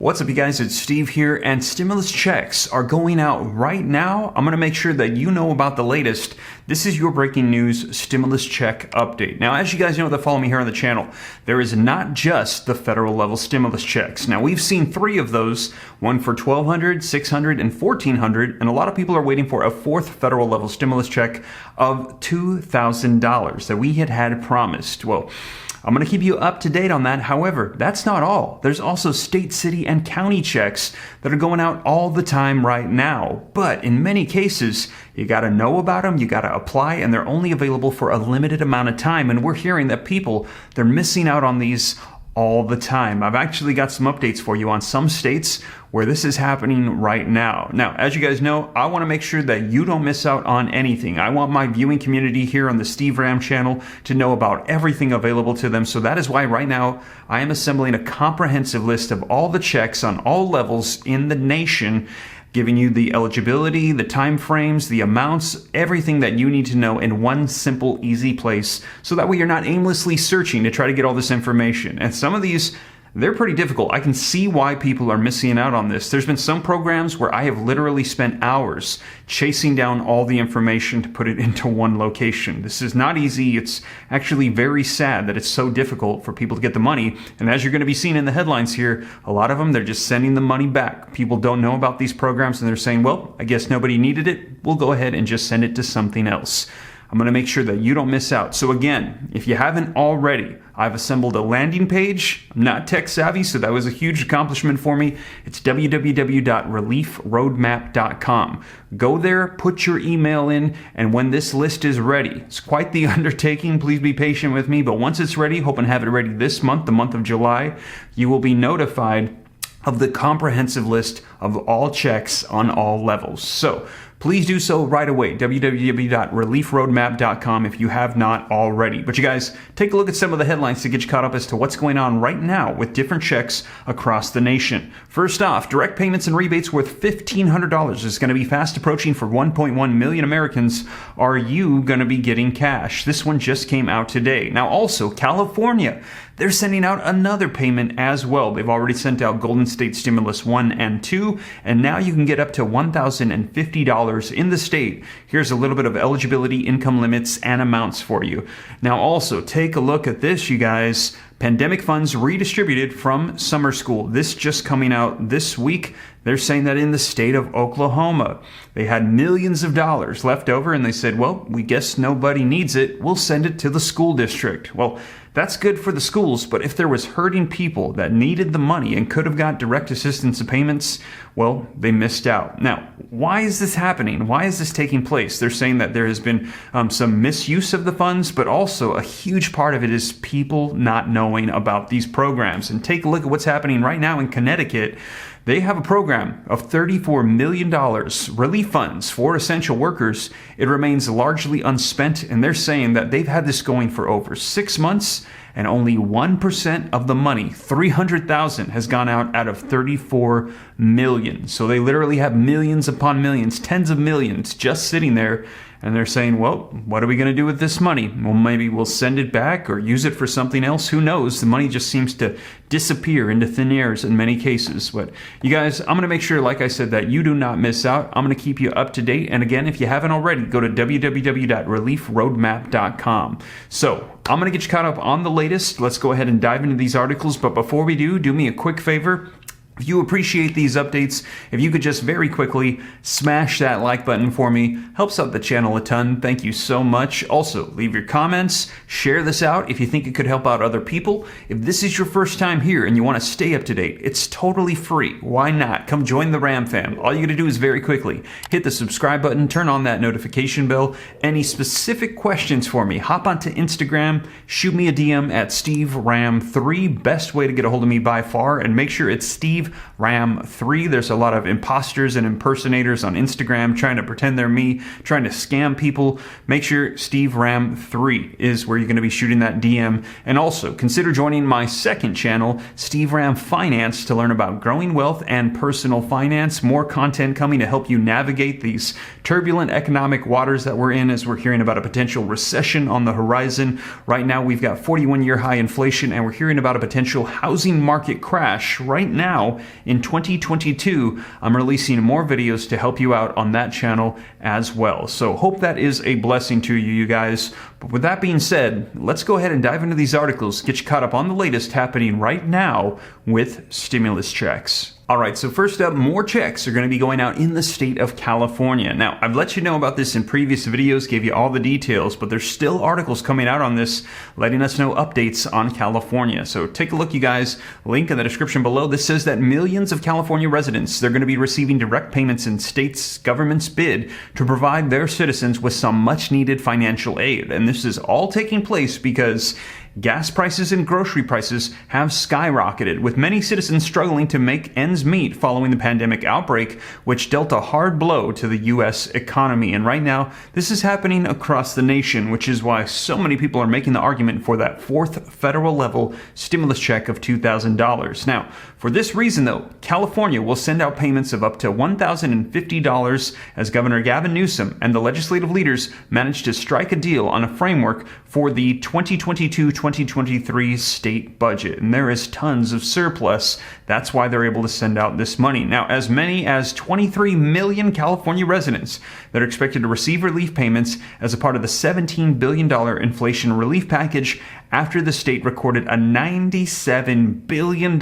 What's up, you guys? It's Steve here, and stimulus checks are going out right now. I'm going to make sure that you know about the latest. This is your breaking news stimulus check update. Now, as you guys know that follow me here on the channel, there is not just the federal level stimulus checks. Now, we've seen three of those, one for $1,200, $600, and $1,400, and a lot of people are waiting for a fourth federal level stimulus check of $2,000 that we had promised. Well, I'm going to keep you up to date on that. However, that's not all. There's also state, city, and county checks that are going out all the time right now. But in many cases, you got to know about them, you got to apply, and they're only available for a limited amount of time. And we're hearing that people, they're missing out on these all the time. I've actually got some updates for you on some states where this is happening right now. Now, as you guys know, I want to make sure that you don't miss out on anything. I want my viewing community here on the Steve Ram channel to know about everything available to them. So that is why right now I am assembling a comprehensive list of all the checks on all levels in the nation, giving you the eligibility, the time frames, the amounts, everything that you need to know in one simple, easy place, so that way you're not aimlessly searching to try to get all this information. And some of these, they're pretty difficult. I can see why people are missing out on this. There's been some programs where I have literally spent hours chasing down all the information to put it into one location. This is not easy. It's actually very sad that it's so difficult for people to get the money. And as you're going to be seeing in the headlines here, a lot of them, they're just sending the money back. People don't know about these programs and they're saying, well, I guess nobody needed it. We'll go ahead and just send it to something else. I'm going to make sure that you don't miss out. So again, if you haven't already, I've assembled a landing page. I'm not tech savvy, so that was a huge accomplishment for me. It's www.reliefroadmap.com. Go there, put your email in, and when this list is ready, it's quite the undertaking. Please be patient with me, but once it's ready, hope and have it ready this month, the month of July, you will be notified of the comprehensive list of all checks on all levels. So please do so right away, www.reliefroadmap.com if you have not already. But you guys, take a look at some of the headlines to get you caught up as to what's going on right now with different checks across the nation. First off, direct payments and rebates worth $1,500 is going to be fast approaching for 1.1 million Americans. Are you going to be getting cash? This one just came out today. Now also, California, they're sending out another payment as well. They've already sent out Golden State Stimulus 1 and 2, and now you can get up to $1,050 in the state. Here's a little bit of eligibility, income limits, and amounts for you. Now also, take a look at this, you guys. Pandemic funds redistributed from summer school. This just coming out this week. They're saying that in the state of Oklahoma, they had millions of dollars left over and they said, well, we guess nobody needs it. We'll send it to the school district. Well, that's good for the schools, but if there was hurting people that needed the money and could have got direct assistance payments, well, they missed out. Now, why is this happening? Why is this taking place? They're saying that there has been some misuse of the funds, but also a huge part of it is people not knowing about these programs. And take a look at what's happening right now in Connecticut. They have a program of $34 million relief funds for essential workers. It remains largely unspent, and they're saying that they've had this going for over 6 months, and only 1% of the money, $300,000, has gone out of $34 million. So they literally have millions upon millions, tens of millions just sitting there. And they're saying, well, what are we going to do with this money? Well, maybe we'll send it back or use it for something else. Who knows? The money just seems to disappear into thin air in many cases. But you guys, I'm going to make sure, like I said, that you do not miss out. I'm going to keep you up to date. And again, if you haven't already, go to www.reliefroadmap.com. So I'm going to get you caught up on the latest. Let's go ahead and dive into these articles. But before we do me a quick favor. If you appreciate these updates, if you could just very quickly smash that like button for me, helps out the channel a ton. Thank you so much. Also, leave your comments, share this out if you think it could help out other people. If this is your first time here and you want to stay up to date, it's totally free. Why not? Come join the Ram fam. All you got to do is very quickly hit the subscribe button, turn on that notification bell. Any specific questions for me, hop onto Instagram, shoot me a DM at SteveRam3. Best way to get a hold of me by far, and make sure it's Steve Ram 3. There's a lot of imposters and impersonators on Instagram trying to pretend they're me, trying to scam people. Make sure Steve Ram 3 is where you're going to be shooting that DM. And also consider joining my second channel, Steve Ram Finance, to learn about growing wealth and personal finance. More content coming to help you navigate these turbulent economic waters that we're in as we're hearing about a potential recession on the horizon. Right now we've got 41-year high inflation, and we're hearing about a potential housing market crash right now now in 2022, I'm releasing more videos to help you out on that channel as well. So hope that is a blessing to you guys. But with that being said, let's go ahead and dive into these articles, get you caught up on the latest happening right now with stimulus checks. All right, so first up, more checks are going to be going out in the state of California. Now, I've let you know about this in previous videos, gave you all the details, but there's still articles coming out on this, letting us know updates on California. So take a look, you guys. Link in the description below. This says that millions of California residents, they're going to be receiving direct payments in states' government's bid to provide their citizens with some much-needed financial aid. And this is all taking place because gas prices and grocery prices have skyrocketed, with many citizens struggling to make ends meet following the pandemic outbreak, which dealt a hard blow to the U.S. economy. And right now, this is happening across the nation, which is why so many people are making the argument for that fourth federal level stimulus check of $2,000. Now, for this reason, though, California will send out payments of up to $1,050 as Governor Gavin Newsom and the legislative leaders managed to strike a deal on a framework for the 2022-2023 state budget. And there is tons of surplus. That's why they're able to send out this money. Now, as many as 23 million California residents that are expected to receive relief payments as a part of the $17 billion inflation relief package after the state recorded a $97 billion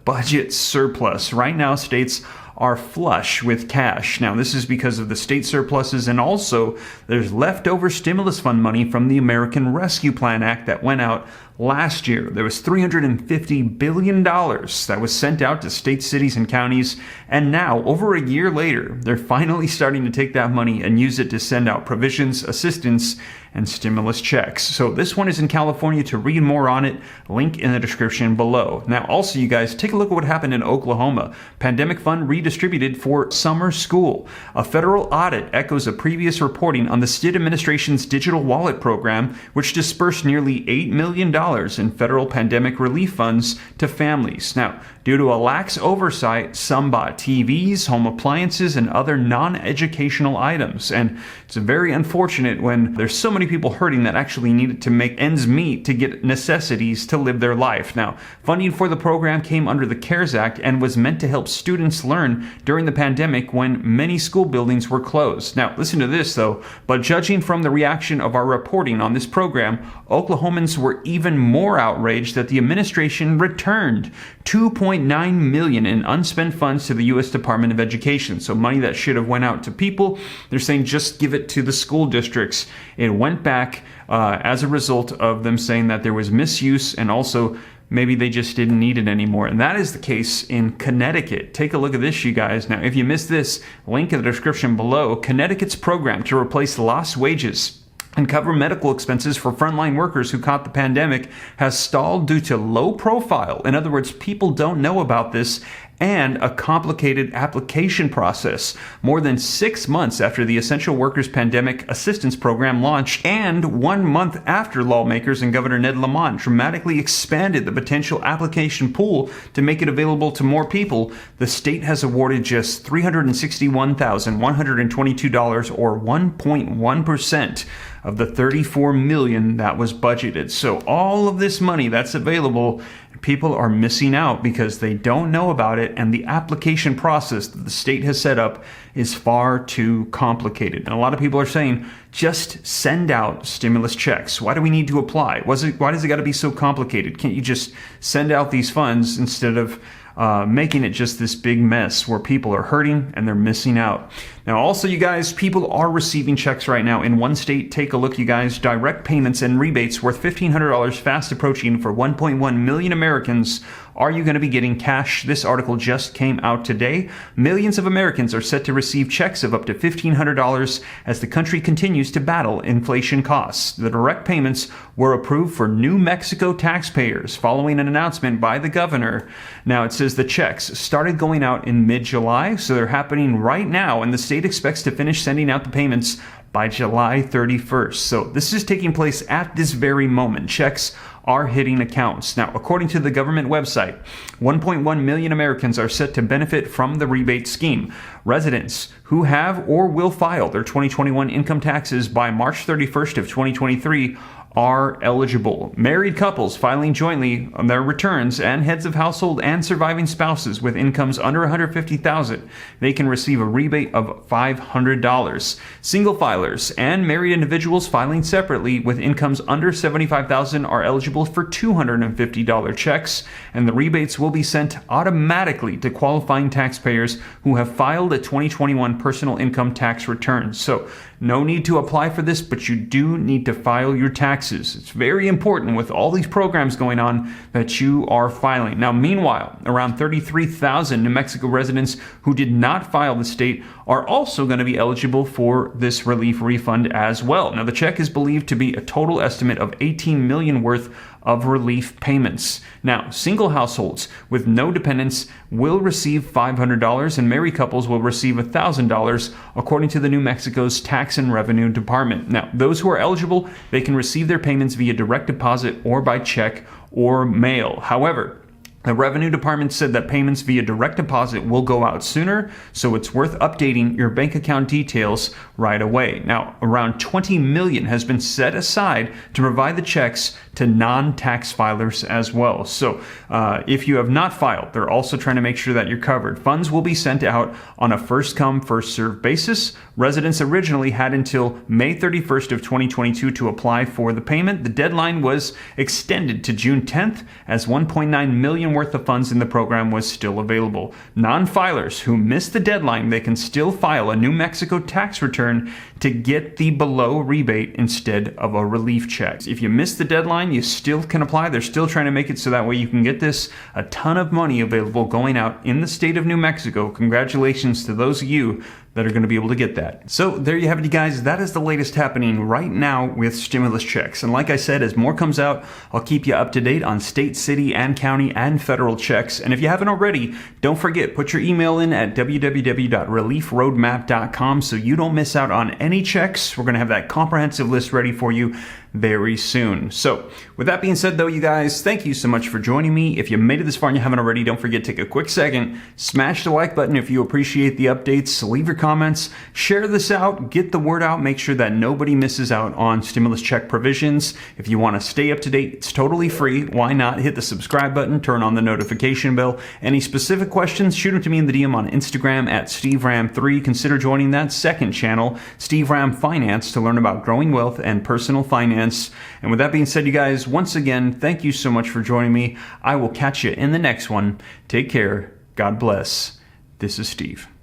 budget surplus. Right now, states are flush with cash. Now, this is because of the state surpluses, and also there's leftover stimulus fund money from the American Rescue Plan Act that went out last year. There was $350 billion that was sent out to states, cities, and counties, and now, over a year later, they're finally starting to take that money and use it to send out provisions, assistance, and stimulus checks. So this one is in California. To read more on it, link in the description below. Now, also, you guys, take a look at what happened in Oklahoma. Pandemic fund redistributed for summer school. A federal audit echoes a previous reporting on the state administration's digital wallet program, which dispersed nearly $8 million in federal pandemic relief funds to families. Now, due to a lax oversight, some bought TVs, home appliances, and other non-educational items. And it's very unfortunate when there's so many people hurting that actually needed to make ends meet to get necessities to live their life. Now, funding for the program came under the CARES Act and was meant to help students learn during the pandemic when many school buildings were closed. Now, listen to this though, but judging from the reaction of our reporting on this program, Oklahomans were even more outraged that the administration returned $2.9 million in unspent funds to the U.S. Department of Education. So money that should have went out to people, they're saying just give it to the school districts. It went back as a result of them saying that there was misuse, and also maybe they just didn't need it anymore. And that is the case in Connecticut. Take a look at this, you guys. Now, if you missed this, link in the description below. Connecticut's program to replace lost wages and cover medical expenses for frontline workers who caught the pandemic has stalled due to low profile. In other words, people don't know about this, and a complicated application process. More than 6 months after the Essential Workers Pandemic Assistance Program launched, and 1 month after lawmakers and Governor Ned Lamont dramatically expanded the potential application pool to make it available to more people, the state has awarded just $361,122, or 1.1%. of the $34 million that was budgeted. So all of this money that's available, people are missing out because they don't know about it, and the application process that the state has set up is far too complicated. And a lot of people are saying, just send out stimulus checks. Why do we need to apply? Why does it got to be so complicated? Can't you just send out these funds instead of making it just this big mess where people are hurting and they're missing out? Now, also, you guys, people are receiving checks right now in one state. Take a look, you guys. Direct payments and rebates worth $1,500 fast approaching for 1.1 million Americans. Are you going to be getting cash? This article just came out today. Millions of Americans are set to receive checks of up to $1,500 as the country continues to battle inflation costs. The direct payments were approved for New Mexico taxpayers following an announcement by the governor. Now, it says the checks started going out in mid-July, so they're happening right now, and the state expects to finish sending out the payments by July 31st. So this is taking place at this very moment. Checks are hitting accounts. Now, according to the government website, 1.1 million Americans are set to benefit from the rebate scheme. Residents who have or will file their 2021 income taxes by March 31st of 2023 are eligible. Married couples filing jointly on their returns and heads of household and surviving spouses with incomes under $150,000, they can receive a rebate of $500. Single filers and married individuals filing separately with incomes under $75,000 are eligible for $250 checks, and the rebates will be sent automatically to qualifying taxpayers who have filed a 2021 personal income tax return. So no need to apply for this, but you do need to file your taxes. It's very important with all these programs going on that you are filing. Now, meanwhile, around 33,000 New Mexico residents who did not file the state are also going to be eligible for this relief refund as well. Now, the check is believed to be a total estimate of $18 million worth of relief payments. Now, single households with no dependents will receive $500 and married couples will receive $1,000 according to the New Mexico's Tax and Revenue Department. Now, those who are eligible, they can receive their payments via direct deposit or by check or mail. However, the Revenue Department said that payments via direct deposit will go out sooner, so it's worth updating your bank account details right away. Now, around $20 million has been set aside to provide the checks to non-tax filers as well. So if you have not filed, they're also trying to make sure that you're covered. Funds will be sent out on a first-come, first-served basis. Residents originally had until May 31st of 2022 to apply for the payment. The deadline was extended to June 10th as $1.9 million worth of funds in the program was still available. Non-filers who missed the deadline, they can still file a New Mexico tax return to get the below rebate instead of a relief check. If you missed the deadline, you still can apply. They're still trying to make it so that way you can get this. A ton of money available going out in the state of New Mexico. Congratulations to those of you that are going to be able to get that. So there you have it, you guys. That is the latest happening right now with stimulus checks. And like I said, as more comes out, I'll keep you up to date on state, city, and county and federal checks. And if you haven't already, don't forget, put your email in at www.reliefroadmap.com so you don't miss out on any checks. We're going to have that comprehensive list ready for you very soon. So with that being said, though, you guys, thank you so much for joining me. If you made it this far and you haven't already, don't forget to take a quick second, smash the like button if you appreciate the updates, leave your comments, share this out, get the word out, make sure that nobody misses out on stimulus check provisions. If you want to stay up to date, it's totally free. Why not hit the subscribe button, turn on the notification bell. Any specific questions, shoot them to me in the DM on Instagram at SteveRam3. Consider joining that second channel, Steve Ram Finance, to learn about growing wealth and personal finance. And with that being said, you guys, once again, thank you so much for joining me. I will catch you in the next one. Take care. God bless. This is Steve.